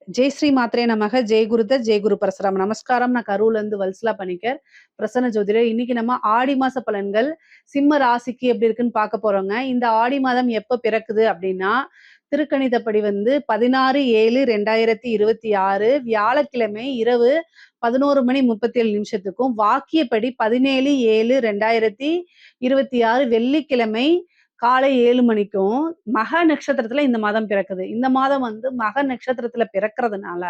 ஜெய் ஸ்ரீ மாத்ரே நமக, ஜெய் குருதத், ஜெய் குரு பரசுராம். நமஸ்காரம். நான் கரூர்ல இருந்து வல்சலா பணிக்கர், பிரசன்ன ஜோதிடர். இன்னைக்கு நம்ம ஆடி மாச பலன்கள் சிம்ம ராசிக்கு எப்படி இருக்குன்னு பார்க்க போறோங்க. இந்த ஆடி மாதம் எப்ப பிறக்குது அப்படின்னா, திருக்கணிதப்படி 16/7/2026 வியாழக்கிழமை இரவு 11:37 வாக்கியப்படி 17/7/2026 வெள்ளிக்கிழமை காலை 7 மணிக்கும் மக நட்சத்திரத்துல இந்த மாதம் பிறக்குது. இந்த மாதம் மக நட்சத்திரத்துல பிறக்கிறதுனால,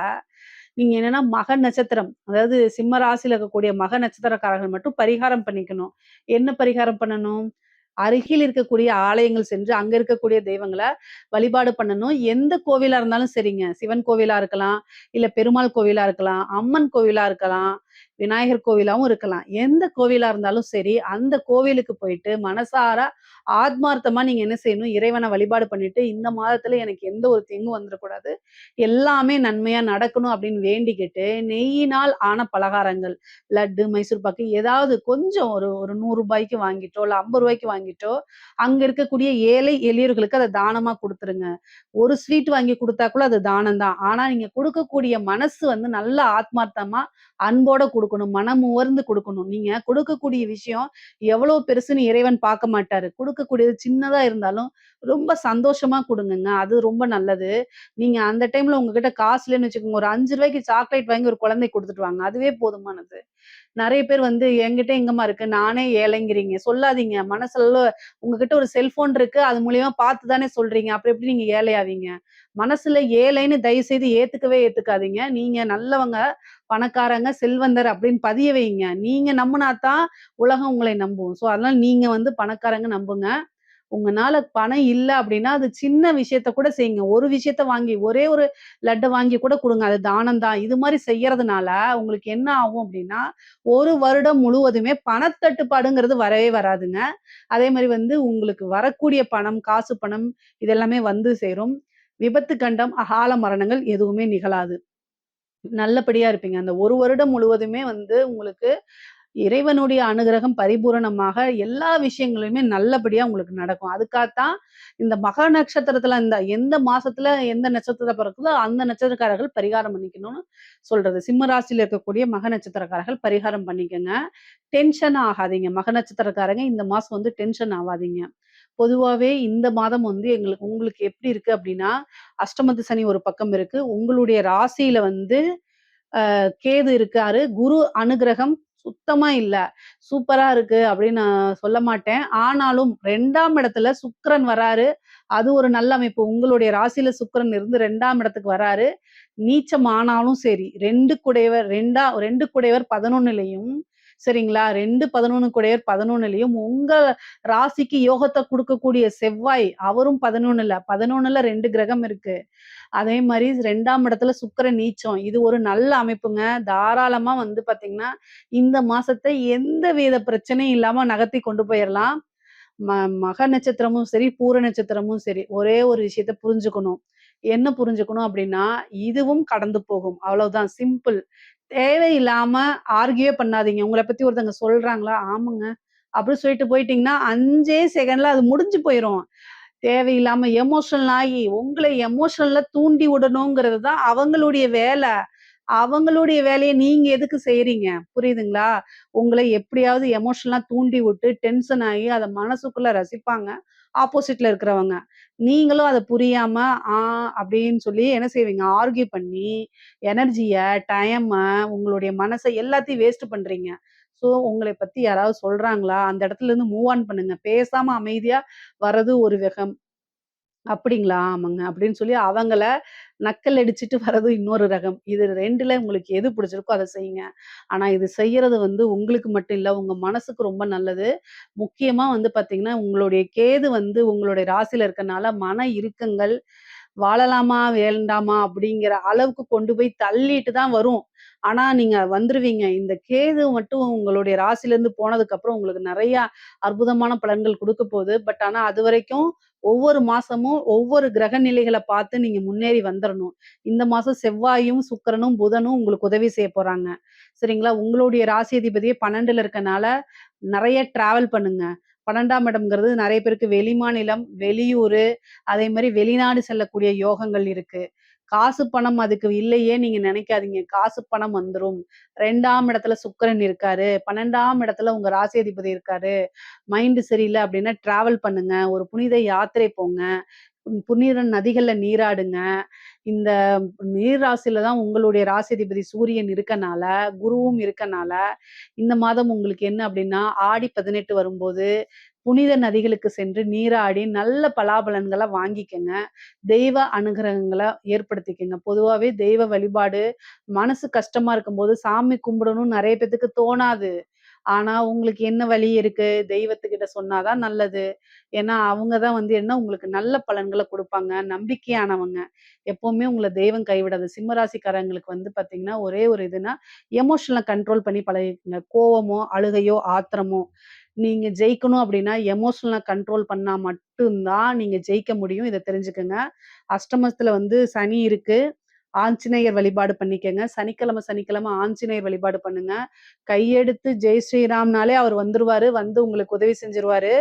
நீங்க என்னன்னா மக நட்சத்திரம், அதாவது சிம்ம ராசியில இருக்கக்கூடிய மக நட்சத்திரக்காரர்கள் மட்டும் பரிகாரம் பண்ணிக்கணும். என்ன பரிகாரம் பண்ணணும்? அருகில் இருக்கக்கூடிய ஆலயங்கள் சென்று அங்க இருக்கக்கூடிய தெய்வங்கள வழிபாடு பண்ணணும். எந்த கோவிலா இருந்தாலும் சரிங்க. சிவன் கோவிலா இருக்கலாம், இல்ல பெருமாள் கோவிலா இருக்கலாம், அம்மன் கோவிலா இருக்கலாம், விநாயகர் கோவிலாவும் இருக்கலாம். எந்த கோவிலா இருந்தாலும் சரி, அந்த கோவிலுக்கு போயிட்டு மனசார ஆத்மார்த்தமா நீங்க என்ன செய்யணும்? இறைவன வழிபாடு பண்ணிட்டு, இந்த மாதத்துல எனக்கு எந்த ஒரு தீங்கும் வந்துறக்கூடாது. எல்லாமே நன்மையா நடக்கணும் அப்படின்னு வேண்டிக்கிட்டு, நெய்யினால் ஆன பலகாரங்கள், லட்டு, மைசூர் பாக்கு ஏதாவது கொஞ்சம் ஒரு ஒரு ரூ. 100 வாங்கிட்டோ, இல்ல ரூ. 50 வாங்கிட்டோ, அங்க இருக்கக்கூடிய ஏழை எளியோர்களுக்கு அத தானமா குடுத்துருங்க. ஒரு ஸ்வீட் வாங்கி குடுத்தா கூட அது தானம் தான். ஆனா நீங்க குடுக்கக்கூடிய மனசு நல்ல ஆத்மார்த்தமா, அன்போட குடுக்கணும். மனமுவர்ந்து குடுக்கணும். நீங்க குடுக்கக்கூடிய விஷயம் எவ்வளவு பெருசுன்னு இறைவன் பார்க்க மாட்டாரு. குடுக்கக்கூடியது சின்னதா இருந்தாலும் ரொம்ப சந்தோஷமா குடுங்கங்க. அது ரொம்ப நல்லது. நீங்க அந்த டைம்ல உங்ககிட்ட காசு இல்லன்னு வச்சுக்கோங்க, ஒரு ரூ. 5க்கு சாக்லேட் வாங்கி ஒரு குழந்தைக்கு குடுத்துட்டு வாங்க. அதுவே போதுமானது. நெறைய பேர் என்கிட்ட எங்கம்மா இருக்கு? நானே ஏழைங்கிறீங்க. சொல்லாதீங்க. மனசுல உங்ககிட்ட ஒரு செல்ஃபோன் இருக்கு. அது மூலியமா பார்த்து தானே சொல்றீங்க. அப்புறம் எப்படி நீங்க ஏழையாவீங்க? மனசுல ஏழைன்னு தயவு செய்து ஏத்துக்கவே ஏத்துக்காதீங்க. நீங்க நல்லவங்க, பணக்காரங்க, செல்வந்தர் அப்படின்னு பதிய வைங்க. நீங்க நம்புனா தான் உலகம் உங்களை நம்பும். அதனால நீங்க பணக்காரங்க நம்புங்க. உங்கனால பணம் இல்ல அப்படின்னா, அது சின்ன விஷயத்த கூட செய்யுங்க. ஒரு விஷயத்த வாங்கி ஒரே ஒரு லட்ட வாங்கி கூட குடுங்க. அது தானம் தான். இது மாரி செய்யறதுனால உங்களுக்கு என்ன ஆகும் அப்படின்னா, ஒரு வருடம் முழுவதுமே பணத்தட்டுப்பாடுங்கிறது வரவே வராதுங்க. அதே மாரி உங்களுக்கு வரக்கூடிய பணம், காசு பணம் இதெல்லாமே வந்து சேரும். விபத்து, கண்டம், அகால மரணங்கள் எதுவுமே நிகழாது. நல்லபடியா இருப்பீங்க. அந்த 1 வருடம் முழுவதுமே உங்களுக்கு இறைவனுடைய அனுகிரகம் பரிபூரணமாக எல்லா விஷயங்களுமே நல்லபடியா உங்களுக்கு நடக்கும். அதுக்காகத்தான் இந்த மக நட்சத்திரத்துல எந்த மாசத்துல எந்த நட்சத்திரத்துல பிறக்குதோ அந்த நட்சத்திரக்காரர்கள் பரிகாரம் பண்ணிக்கணும்னு சொல்றது. சிம்ம ராசியில இருக்கக்கூடிய மக நட்சத்திரக்காரர்கள் பரிகாரம் பண்ணிக்கங்க. டென்ஷன் ஆகாதீங்க. மக நட்சத்திரக்காரங்க இந்த மாசம் டென்ஷன் ஆவாதீங்க. பொதுவாவே இந்த மாதம் உங்களுக்கு எப்படி இருக்கு அப்படின்னா, அஷ்டமத்து சனி ஒரு பக்கம் இருக்கு. உங்களுடைய ராசியில கேது இருக்காரு. குரு அனுக்கிரகம் சுத்தமா இல்ல. சூப்பரா இருக்கு அப்படின்னு நான் சொல்ல மாட்டேன். ஆனாலும் 2ஆம் இடத்துல சுக்கிரன் வராரு. அது ஒரு நல்ல அமைப்பு. உங்களுடைய ராசியில சுக்கிரன் இருந்து 2ஆம் இடத்துக்கு வராரு. நீச்சம் ஆனாலும் சரி, 2 குடையவர் 2 குடையவர் 11லயும் சரிங்களா? 2, 11 குடையவர் 11லயும் உங்க ராசிக்கு யோகத்த குடுக்கக்கூடிய செவ்வாய், அவரும் 11ல 2 கிரகம் இருக்கு. அதே மாரி 2ஆம் இடத்துல சுக்கிரன் நீச்சம். இது ஒரு நல்ல அமைப்புங்க. தாராளமா பார்த்தீங்கன்னா, இந்த மாசத்த எந்த வித பிரச்சனையும் இல்லாம நகர்த்தி கொண்டு போயிரலாம். ம மக நட்சத்திரமும் சரி, பூர நட்சத்திரமும் சரி, ஒரே ஒரு விஷயத்த புரிஞ்சுக்கணும். என்ன புரிஞ்சுக்கணும் அப்டின்னா, இதுவும் கடந்து போகும். அவ்வளவுதான் சிம்பிள். தேவையில்லாம ஆர்கியூவே பண்ணாதீங்க. உங்கள பத்தி ஒருத்தவங்க சொல்றாங்களா? ஆமாங்க. அப்டி சொல்லிட்டு போயிட்டீங்கன்னா, 5 செகண்ட்ல அது முடிஞ்சு போயிரும். தேவையில்லாம எமோஷனல் ஆகி, உங்கள எமோஷனலா தூண்டி விடணுங்கிறது தான் அவங்களுடைய வேல. அவங்களுடைய வேலைய நீங்க எதுக்கு செய்றீங்க? புரியுதுங்களா? உங்கள எப்படியாவது எமோஷனலா தூண்டி விட்டு, டென்ஷன் ஆகி, அத மனசுக்குள்ள ரசிப்பாங்க. ஆப்போசிட்ல இருக்கிறவங்க. நீங்களும் அத புரியாம, ஆ அப்படின்னு சொல்லி என்ன செய்வீங்க? ஆர்க்யூ பண்ணி, எனர்ஜிய, டைம, உங்களுடைய மனச எல்லாத்தையும் வேஸ்ட் பண்றீங்க. உங்கள பத்தி யாராவது சொல்றாங்களா? அந்த இடத்துல இருந்து மூவ் ஆன் பண்ணுங்க. பேசாம அமைதியா வர்றது ஒரு ரகம். அப்படிங்களா? ஆமாங்க. அப்படின்னு சொல்லி அவங்கள நக்கல் அடிச்சுட்டு வர்றது இன்னொரு ரகம். இது 2ல உங்களுக்கு எது பிடிச்சிருக்கோ அத செய்யுங்க. ஆனா இது செய்யறது உங்களுக்கு மட்டும் இல்ல, உங்க மனசுக்கு ரொம்ப நல்லது. முக்கியமா பார்த்தீங்கன்னா, உங்களுடைய கேது உங்களுடைய ராசியில இருக்கனால மன இறுக்கங்கள், வாழலாமா? வேண்டாமா? அப்படிங்கிற அளவுக்கு கொண்டு போய் தள்ளிட்டு தான் வரும். ஆனா நீங்க வந்துருவீங்க. இந்த கேது மட்டும் உங்களுடைய ராசியிலருந்து போனதுக்கப்புறம் உங்களுக்கு நெறைய அற்புதமான பலன்கள் குடுக்க போது. ஆனா அதுவரைக்கும் ஒவ்வொரு மாசமும் ஒவ்வொரு கிரக நிலைகள பார்த்து நீங்க முன்னேறி வந்துரணும். இந்த மாசம் செவ்வாயும், சுக்கிரனும், புதனும் உங்களுக்கு உதவி செய்ய போறாங்க. சரிங்களா? உங்களுடைய ராசி அதிபதியே 12ல இருக்கனால நெறைய டிராவல் பண்ணுங்க. 12ஆம் இடம்ங்கிறது நெறைய பேருக்கு வெளிமாநிலம், வெளியூரு, அதே மாரி வெளிநாடு செல்லக்கூடிய யோகங்கள் இருக்கு. காசு, பணம் அதுக்கு இல்லையே நீங்க நினைக்காதீங்க. காசு, பணம் வந்துரும். 2ஆம் இடத்துல சுக்கிரன் இருக்காரு. 12ஆம் இடத்துல உங்க ராசி அதிபதி இருக்காரு. மைண்ட் சரியில்ல அப்டின்னா டிராவல் பண்ணுங்க. ஒரு புனித யாத்திரை போங்க. புனித நதிகள்ல நீராடுங்க. இந்த நீர் ராசியில தான் உங்களுடைய ராசிதிபதி சூரியன் இருக்கனால, குருவும் இருக்கனால, இந்த மாதம் உங்களுக்கு என்ன அப்டின்னா, ஆடி 18 வரும்போது, புனித நதிகளுக்கு சென்று நீராடி நல்ல பலாபலன்கள வாங்கிக்கங்க. தெய்வ அனுகிரகங்கள ஏற்படுத்திக்கங்க. பொதுவாவே தெய்வ வழிபாடு, மனசு கஷ்டமா இருக்கும்போது சாமி கும்பிடணும்னு நெறைய பேத்துக்கு தோணாது. ஆனா, உங்களுக்கு என்ன வழி இருக்கு? தெய்வத்துக்கிட்ட சொன்னா தான் நல்லது. ஏன்னா, அவங்க தான் வந்து என்ன உங்களுக்கு நல்ல பலன்கள குடுப்பாங்க. நம்பிக்கையானவங்க. எப்பவுமே உங்கள தெய்வம் கைவிடாது. சிம்ம ராசிக்காரங்களுக்கு வந்து பார்த்தீங்கன்னா, ஒரே ஒரு இதுன்னா, எமோஷனல கண்ட்ரோல் பண்ணி பழகிக்கங்க. கோவமோ, அழுகையோ, ஆத்திரமோ, நீங்க ஜெயிக்கணும் அப்டின்னா, எமோஷனல கண்ட்ரோல் பண்ணா மட்டும் தான் நீங்க ஜெயிக்க முடியும். இத தெரிஞ்சுக்கங்க. அஷ்டமத்துல வந்து சனி இருக்கு. ஆஞ்சநேயர் வழிபாடு பண்ணிக்கங்க. சனிக்கிழமை, சனிக்கிழமை ஆஞ்சநேயர் வழிபாடு பண்ணுங்க. கையெடுத்து ஜெய் ஸ்ரீராம்னாலே அவர் வந்துருவாரு. வந்து உங்களுக்கு உதவி செஞ்சுருவாரு.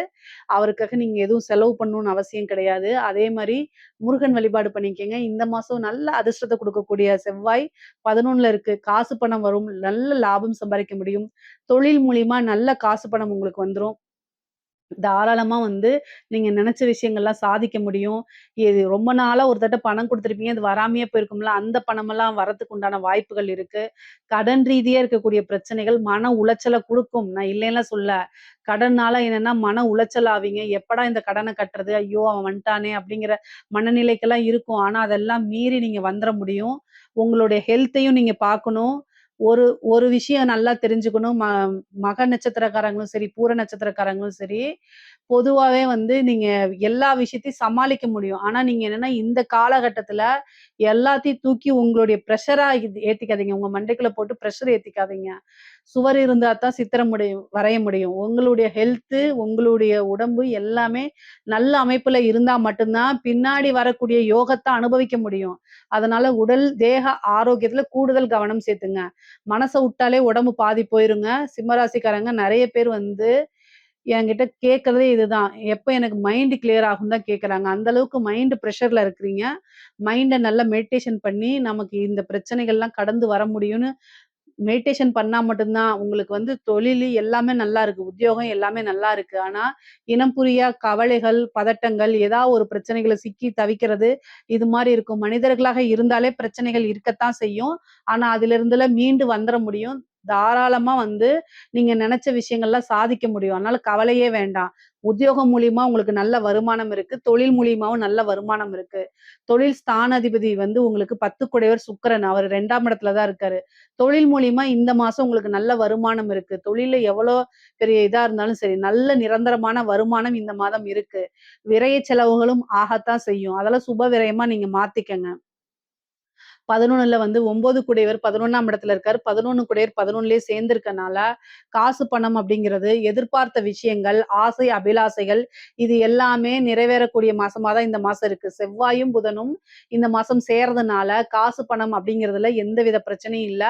அவருக்காக நீங்க எதுவும் செலவு பண்ணணும்னு அவசியம் கிடையாது. அதே மாரி முருகன் வழிபாடு பண்ணிக்கங்க. இந்த மாசம் நல்ல அதிர்ஷ்டத்த குடுக்கக்கூடிய செவ்வாய் 11ல இருக்கு. காசு பணம் வரும். நல்ல லாபம் சம்பாரிக்க முடியும். தொழில் மூலியமா நல்ல காசு பணம் உங்களுக்கு வந்துரும். தாராளமா வந்து நீங்க நெனச்ச விஷயங்கள்லாம் சாதிக்க முடியும். இது ரொம்ப நாளா ஒரு தட்ட பணம் குடுத்துருப்பீங்க. அது வராமயே போயிருக்கும்ல. அந்த பணமெல்லாம் வரதுக்கு உண்டான வாய்ப்புகள் இருக்கு. கடன் ரீதியா இருக்கக்கூடிய பிரச்சனைகள் மன உளைச்சல குடுக்கும். நான் இல்லைன்னுலாம் சொல்லல. கடன்னால என்னன்னா மன உளைச்சல் ஆவீங்க. எப்படா இந்த கடன கட்டுறது? ஐயோ! அவன் வந்துட்டானே! அப்படிங்கிற மனநிலைக்கெல்லாம் இருக்கும். ஆனா, அதெல்லாம் மீறி நீங்க வந்துர முடியும். உங்களுடைய ஹெல்த்தையும் நீங்க பார்க்கணும். ஒரு ஒரு விஷயம் நல்லா தெரிஞ்சுக்கணும். மக நட்சத்திரக்காரங்களும் சரி, பூர நட்சத்திரக்காரங்களும் சரி, பொதுவாவே வந்து நீங்க எல்லா விஷயத்தையும் சமாளிக்க முடியும். ஆனா, நீங்க என்னன்னா இந்த காலகட்டத்தில எல்லாத்தையும் தூக்கி உங்களுடைய பிரஷரா ஏத்திக்காதீங்க. உங்க மண்டைக்குள்ள போட்டு பிரஷர் ஏத்திக்காதீங்க. சுவர் இருந்தா தான் சித்திரம் வரைய முடியும். உங்களுடைய ஹெல்த்து, உங்களுடைய உடம்பு எல்லாமே நல்ல அமைப்புல இருந்தா மட்டும் தான் பின்னாடி வரக்கூடிய யோகத்த அனுபவிக்க முடியும். அதனால உடல், தேக ஆரோக்கியத்துல கூடுதல் கவனம் செலுத்துங்க. மனச உட்டாலே உடம்பு பாதி போயிருங்க. சிம்ம ராசிக்காரங்க நெறைய பேர் வந்து என்கிட்ட கேட்கறதே இதுதான். எப்ப எனக்கு மைண்ட் கிளியர் ஆகும்னு தான் கேட்கறாங்க. அந்த அளவுக்கு மைண்ட் பிரஷர்ல இருக்கிறீங்க. மைண்ட நல்லா மெடிடேஷன் பண்ணி, நமக்கு இந்த பிரச்சனைகள்லாம் கடந்து வர முடியும்னு மெடிடேஷன் பண்ணா மட்டும் தான் உங்களுக்கு வந்து தொழிலு எல்லாமே நல்லா இருக்கு. உத்தியோகம் எல்லாமே நல்லா இருக்கு. ஆனா, இனம் புரியா கவலைகள், பதட்டங்கள், ஒரு பிரச்சனைகள சிக்கி தவிக்கிறது, இது மாரி இருக்கும். மனிதர்களாக இருந்தாலே பிரச்சனைகள் இருக்கத்தான் செய்யும். ஆனா, அதிலிருந்துலாம் மீண்டு வந்துர முடியும். தாராளமா வந்து நீங்க நெனச்ச விஷயங்கள்லாம் சாதிக்க முடியும். அதனால கவலையே வேண்டாம். உத்தியோகம் மூலியமா உங்களுக்கு நல்ல வருமானம் இருக்கு. தொழில் மூலியமாவும் நல்ல வருமானம் இருக்கு. தொழில் ஸ்தானாதிபதி வந்து உங்களுக்கு 10 குடையவர் சுக்கிரன். அவரு 2ஆம் இடத்துல தான் இருக்காரு. தொழில் மூலியமா இந்த மாசம் உங்களுக்கு நல்ல வருமானம் இருக்கு. தொழில்ல எவ்வளோ பெரிய இதா இருந்தாலும் சரி, நல்ல நிரந்தரமான வருமானம் இந்த மாதம் இருக்கு. விரய செலவுகளும் ஆகத்தான் செய்யும். அதெல்லாம் சுப விரயமா நீங்க மாத்திக்கங்க. 11ல வந்து 9 கூடையவர் 11ஆம் இடத்துல இருக்காரு. 11 கூடையவர் 11லயே சேர்ந்திருக்கனால, காசு, பணம் அப்படிங்கிறது எதிர்பார்த்த விஷயங்கள், ஆசை, அபிலாசைகள் இது எல்லாமே நிறைவேறக்கூடிய மாசமா தான் இந்த மாசம் இருக்கு. செவ்வாயும், புதனும் இந்த மாசம் சேர்றதுனால, காசு, பணம் அப்படிங்கிறதுல எந்தவித பிரச்சனையும் இல்ல.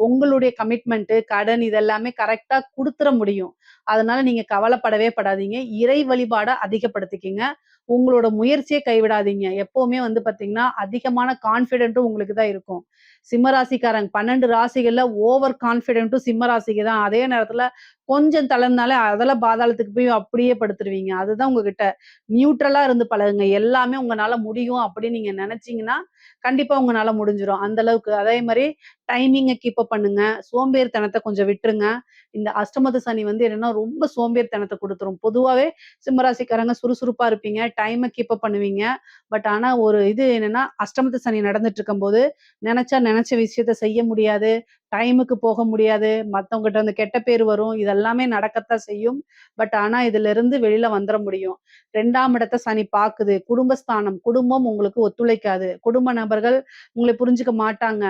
உங்களுடைய கமிட்மெண்ட், கடன் இதெல்லாமே கரெக்ட்டா குடுத்துற முடியும். அதனால நீங்க கவலைப்படவே படாதீங்க. இறை வழிபாட அதிகப்படுத்திக்கங்க. உங்களோட முயற்சிய கைவிடாதீங்க. எப்பவுமே வந்து பார்த்தீங்கன்னா, அதிகமான கான்ஃபிடென்ட்டும் உங்களுக்கு தான் இருக்கும். சிம்ம ராசிக்காரங்க 12 ராசிகள்ல ஓவர் கான்ஃபிடென்ட்டும் சிம்ம ராசிக்கு தான். அதே நேரத்துல கொஞ்சம் தளர்ந்தாலே அதெல்லாம் பாதாளத்துக்கு போய் அப்படியே படுத்துருவீங்க. அதுதான் உங்ககிட்ட நியூட்ரலா இருந்து பழகுங்க. எல்லாமே உங்கனால முடியும் அப்படின்னு நீங்க நெனச்சீங்கன்னா, கண்டிப்பா உங்கனால முடிஞ்சிரும். அந்த அளவுக்கு. அதே மாரி டைமிங்க கீப் அப் பண்ணுங்க. சோம்பேறித்தனத்த கொஞ்சம் விட்டுருங்க. இந்த அஷ்டமத்து சனி வந்து என்னன்னா, ரொம்ப சோம்பேறித்தனத்த குடுத்துரும். பொதுவாவே சிம்மராசிக்காரங்க சுறுசுறுப்பா இருப்பீங்க. டைம கீப் அப் பண்ணுவீங்க. பட் ஆனா ஒரு இது என்னன்னா, அஷ்டமத்து சனி நடந்துட்டு இருக்கும்போது, நெனச்சா நெனச்ச விஷயத்த செய்ய முடியாது. டைமுக்கு போக முடியாது. மத்தவங்கட்ட வந்து கெட்ட பேரு வரும். இதெல்லாமே நடக்கத்தான் செய்யும். பட் ஆனா இதிலிருந்து வெளில வந்துர முடியும். 2ஆம் இடத்த சனி பாக்குது. குடும்பஸ்தானம். குடும்பம் உங்களுக்கு ஒத்துழைக்காது. குடும்ப நபர்கள் உங்கள புரிஞ்சுக்க மாட்டாங்க.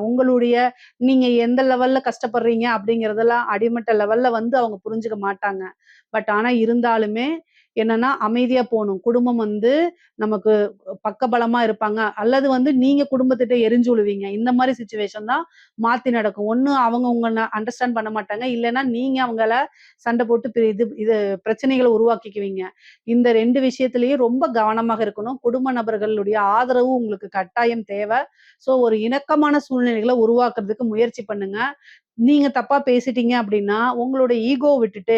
உங்களுடைய நீங்க எந்த லெவல்ல கஷ்டப்படுறீங்க அப்படிங்கிறதெல்லாம் அடிமட்ட லெவல்ல வந்து அவங்க புரிஞ்சுக்க மாட்டாங்க. பட் ஆனா இருந்தாலுமே, என்னன்னா அமைதியா போணும். குடும்பம் வந்து நமக்கு பக்கபலமா இருப்பாங்க. அல்லது வந்து நீங்க குடும்பத்திட்ட எரிஞ்சு விழுவீங்க. இந்த மாரி சிச்சுவேஷன் தான் மாத்தி நடக்கும். ஒண்ணு அவங்க உங்கள அண்டர்ஸ்டாண்ட் பண்ண மாட்டாங்க. இல்லன்னா நீங்க அவங்கள சண்டை போட்டு இது பிரச்சனைகள உருவாக்கிக்குவீங்க. இந்த 2 விஷயத்திலயும் ரொம்ப கவனமாக இருக்கணும். குடும்ப நபர்களுடைய ஆதரவு உங்களுக்கு கட்டாயம் தேவ. ஸோ ஒரு இணக்கமான சூழ்நிலைகள உருவாக்குறதுக்கு முயற்சி பண்ணுங்க. நீங்க தப்பா பேசிட்டீங்க அப்டின்னா, உங்களோட ஈகோவ விட்டுட்டு,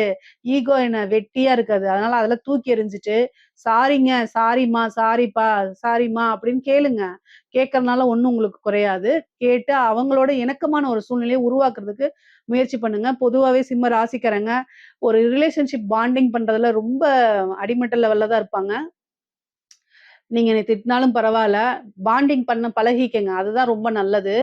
ஈகோ என்ன வெட்டியா இருக்காது. அதனால அதெல்லாம் தூக்கி எறிஞ்சுட்டு, "சாரிங்க, சாரிம்மா, சாரிப்பா, சாரிம்மா" அப்படின்னு கேளுங்க. கேட்கறனால ஒண்ணும் உங்களுக்கு குறையாது. கேட்டு அவங்களோட இணக்கமான ஒரு சூழ்நிலைய உருவாக்குறதுக்கு முயற்சி பண்ணுங்க. பொதுவாவே சிம்ம ராசிக்காரங்க, ஒரு ரிலேஷன்ஷிப் பாண்டிங் பண்றதுல ரொம்ப அடிமட்ட லெவல்ல தான் இருப்பாங்க. நீங்க என்னை திட்டினாலும் பரவால்ல, பாண்டிங் பண்ண பழகிக்கங்க. அதுதான் ரொம்ப நல்லது.